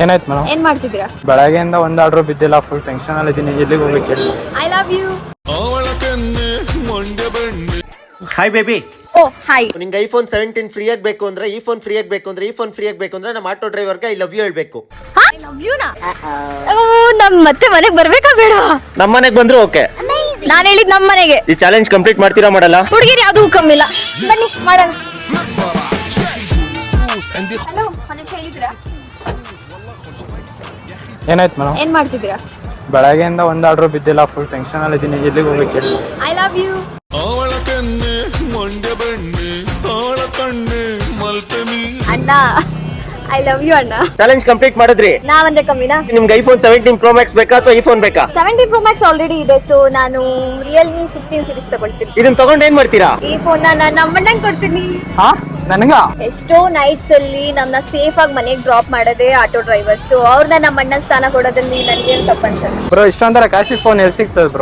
ಏನಾಯ್ತು ಮೇಡಮ್? ಏನ್ ಮಾಡ್ತಿದ್ದೀರಾ? ಬೆಳಗ್ಗೆಯಿಂದ ಒಂದು ಆರ್ಡರ್ ಬಿದ್ದಿಲ್ಲ, ಫುಲ್ ಟೆನ್ಷನ್ ಅಲ್ಲಿ ಇದ್ದೀನಿ. ಎಲ್ಲಿಗೆ ಹೋಗ್ಬೇಕು ಹೇಳಿ? I love you. Hi baby. Oh hi. ನಿಂಗೆ ಐಫೋನ್ 17 ಫ್ರೀ ಆಗಬೇಕು ಅಂದ್ರೆ, ಈ ಫೋನ್ ಫ್ರೀ ಆಗಬೇಕು ಅಂದ್ರೆ, ಈ ಫೋನ್ ಫ್ರೀ ಆಗಬೇಕು ಅಂದ್ರೆ ನಮ್ಮ ಆಟೋ ಡ್ರೈವರ್ಗೆ ಐ ಲವ್ ಯು ಹೇಳ್ಬೇಕು. ಐ ಲವ್ ಯು ನಾ? ನಮ್ ಮತ್ತೆ ಮನೆಗೆ ಬರ್ಬೇಕಾ ಬೇಡ? ನಮ್ಮ ಮನೆಗೆ ಬಂದ್ರು ಓಕೆ. ನಾನು ಹೇಳಿದ್ ನಮ್ಮ ಮನೆಗೆ. ಈ ಚಾಲೆಂಜ್ ಕಂಪ್ಲೀಟ್ ಮಾಡ್ತೀರಾ ಮಾಡಲ್ಲ? ಹುಡುಗಿರು ಯಾವ್ದು ಕಮ್ಮಿ ಇಲ್ಲ, ಬನ್ನಿ ಮಾಡೋಣ. ಹಲೋ, ಹೇಳಿದ್ರಾ? ಏನಾಯ್ತು ಮೇಡಮ್? ಏನ್ ಮಾಡ್ತಿದ್ದೀರಾ? ಬೆಳಗ್ಗೆಯಿಂದ ಒಂದು ಆರ್ಡರ್ ಬಿದ್ದಿಲ್ಲ, ಫುಲ್ ಟೆನ್ಷನ್ ಅಲ್ಲಿ ಇದ್ದೀನಿ. ಎಲ್ಲಿಗೆ ಹೋಗ್ಬೇಕು ಹೇಳಿ? I love you. ಅಣ್ಣ ಐ ಲವ್ ಯು ಅಣ್ಣ. ಚಾಲೆಂಜ್ ಕಂಪ್ಲೀಟ್ ಮಾಡಿದ್ರಿ? ನಾವಂದ್ರೆ ಕಮ್ಮಿನಾ? ನಿಮ್ಗೆ ಐಫೋನ್ 17 Pro Max ಬೇಕಾ ಅಥವಾ ಈ ಫೋನ್ ಬೇಕಾ? 17 Pro Max ಆಲ್ರೆಡಿ ಇದೆ, ಸೊ ನಾನು ರಿಯಲ್ಮಿ 16 ಸೀರೀಸ್ ತಗೊಳ್ತೀನಿ. ಇದನ್ನ ತಗೊಂಡು ಏನ್ ಮಾಡ್ತೀರಾ? ಈ ಫೋನ್ ನಾನು ನಮ್ಮಣ್ಣಂಗೆ ಕೊಡ್ತೀನಿ. ಹಾ, ನನಗ ಎಷ್ಟೋ ನೈಟ್ಸ್ ಅಲ್ಲಿ ನಮ್ಮನ್ನ ಸೇಫ್ ಆಗಿ ಮನೆಗೆ ಡ್ರಾಪ್ ಮಾಡೋದೇ ಆಟೋ ಡ್ರೈವರ್ಸ್. ಅವ್ರನ್ನ ನಮ್ಮ ಅಣ್ಣನ ಸ್ಥಾನ ಕೊಡೋದ್ರಲ್ಲಿ ನನಗೇನು ತಪ್ಪು ಅನ್ಸಲ್ಲ. ಬ್ರೋ, ಇಷ್ಟೊಂದರ ಕಾಸ್ಟ್ಲಿ ಫೋನ್ ಎಲ್ಲಿ ಸಿಗ್ತದೆ ಬ್ರೋ?